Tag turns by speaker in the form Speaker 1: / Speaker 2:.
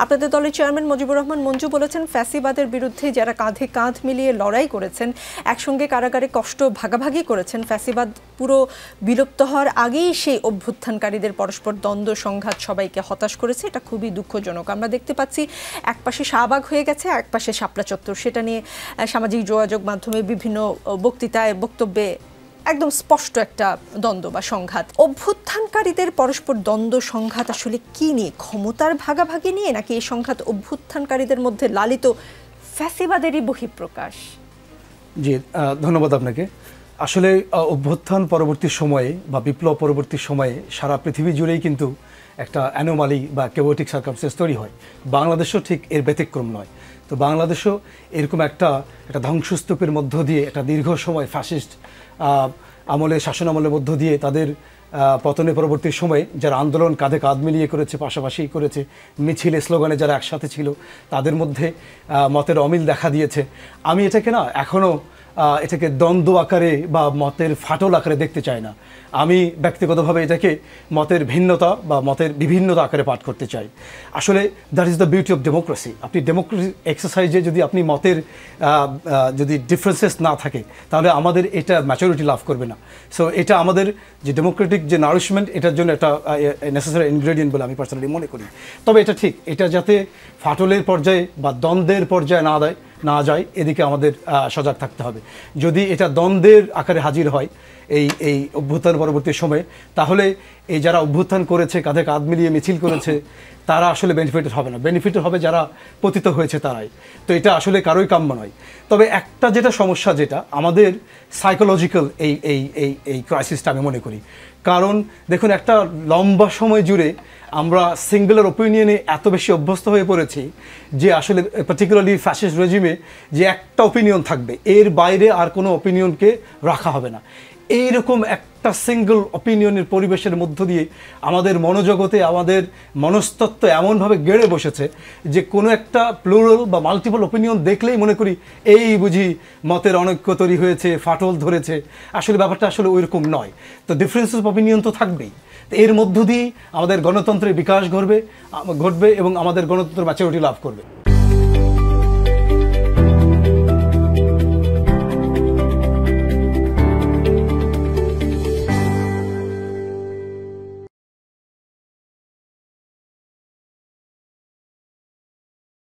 Speaker 1: আপনাদের দলের চেয়ারম্যান মুজিবুর রহমান মঞ্জু বলেছেন, ফ্যাসিবাদের বিরুদ্ধে যারা কাঁধে কাঁধ মিলিয়ে লড়াই করেছেন, একসঙ্গে কারাগারে কষ্ট ভাগাভাগি করেছেন, ফ্যাসিবাদ পুরো বিলুপ্ত হওয়ার আগেই সেই অভ্যুত্থানকারীদের পরস্পর দ্বন্দ্ব সংঘাত সবাইকে হতাশ করেছে। এটা খুবই দুঃখজনক। আমরা দেখতে পাচ্ছি একপাশে শাহবাগ হয়ে গেছে, একপাশে শাপলা চত্বর। সেটা নিয়ে সামাজিক যোগাযোগ মাধ্যমে বিভিন্ন বক্তৃতায় বক্তব্যে একদম স্পষ্ট একটা দ্বন্দ্ব বা সংঘাত। অভ্যুত্থানকারীদের পরস্পর দ্বন্দ্ব সংঘাত আসলে কি নিয়ে? ক্ষমতার ভাগাভাগি নিয়ে, নাকি এই সংঘাত অভ্যুত্থানকারীদের মধ্যে লালিত ফ্যাসিবাদেরই বহিঃপ্রকাশ?
Speaker 2: জি, ধন্যবাদ আপনাকে। আসলে অভ্যুত্থান পরবর্তী সময়ে বা বিপ্লব পরবর্তী সময়ে সারা পৃথিবী জুড়েই কিন্তু একটা অ্যানোমালি বা কেওটিক সার্কামস্টেন্স তৈরি হয়। বাংলাদেশও ঠিক এর ব্যতিক্রম নয়। তো বাংলাদেশও এরকম একটা ধ্বংসস্তূপের মধ্য দিয়ে একটা দীর্ঘ সময় ফ্যাসিস্ট আমলে, শাসন আমলের মধ্য দিয়ে তাদের পতনের পরবর্তী সময়ে যারা আন্দোলন কাঁধে কাঁধ মিলিয়ে করেছে, পাশাপাশি করেছে, মিছিলে স্লোগানে যারা একসাথে ছিল, তাদের মধ্যে মতের অমিল দেখা দিয়েছে। আমি এটাকে এখনও এটাকে দ্বন্দ্ব আকারে বা মতের ফাটল আকারে দেখতে চাই না। আমি ব্যক্তিগতভাবে এটাকে মতের ভিন্নতা বা মতের বিভিন্নতা আকারে পাঠ করতে চাই। আসলে that is the beauty of democracy. আপনি ডেমোক্রেসি এক্সারসাইজে যদি আপনি মতের যদি ডিফারেন্সেস না থাকে, তাহলে আমাদের এটা ম্যাচুরিটি লাভ করবে না। সো এটা আমাদের যে ডেমোক্রেটিক যে নারিশমেন্ট, এটার জন্য একটা নেসেসারি ইনগ্রেডিয়েন্ট বলে আমি পার্সোনালি মনে করি। তবে এটা ঠিক, এটা যাতে ফাটলের পর্যায়ে বা দ্বন্দ্বের পর্যায়ে না যায়, এদিকে আমাদের সজাগ থাকতে হবে। যদি এটা দ্বন্দ্বের আকারে হাজির হয় এই অভ্যুত্থান পরবর্তী সময়ে, তাহলে এই যারা অভ্যুত্থান করেছে, কাঁধে কাঁধ মিলিয়ে মিছিল করেছে, তারা আসলে বেনিফিটেড হবে না। বেনিফিটেড হবে যারা পতিত হয়েছে তারাই। তো এটা আসলে কারোই কাম্য নয়। তবে একটা যেটা সমস্যা, যেটা আমাদের সাইকোলজিক্যাল এই ক্রাইসিসটা আমি মনে করি। কারণ দেখুন, একটা লম্বা সময় জুড়ে আমরা সিঙ্গুলার ওপিনিয়নে এত বেশি অভ্যস্ত হয়ে পড়েছি যে আসলে পার্টিকুলারলি ফ্যাসিস্ট রেজিমে যে একটা ওপিনিয়ন থাকবে, এর বাইরে আর কোনো ওপিনিয়নকে রাখা হবে না। এইরকম একটা সিঙ্গল ওপিনিয়নের পরিবেশের মধ্য দিয়ে আমাদের মনোজগতে, আমাদের মনস্তত্ত্ব এমনভাবে গেড়ে বসেছে যে কোনো একটা প্লুরাল বা মাল্টিপল ওপিনিয়ন দেখলেই মনে করি এই বুঝি মতের অনৈক্য তৈরি হয়েছে, ফাটল ধরেছে। আসলে ব্যাপারটা আসলে ওইরকম নয়। তো ডিফারেন্সেস অফ ওপিনিয়ন তো থাকবেই। তো এর মধ্য দিয়েই আমাদের গণতন্ত্রের বিকাশ ঘটবে এবং আমাদের গণতন্ত্র ম্যাচুরিটি লাভ করবে।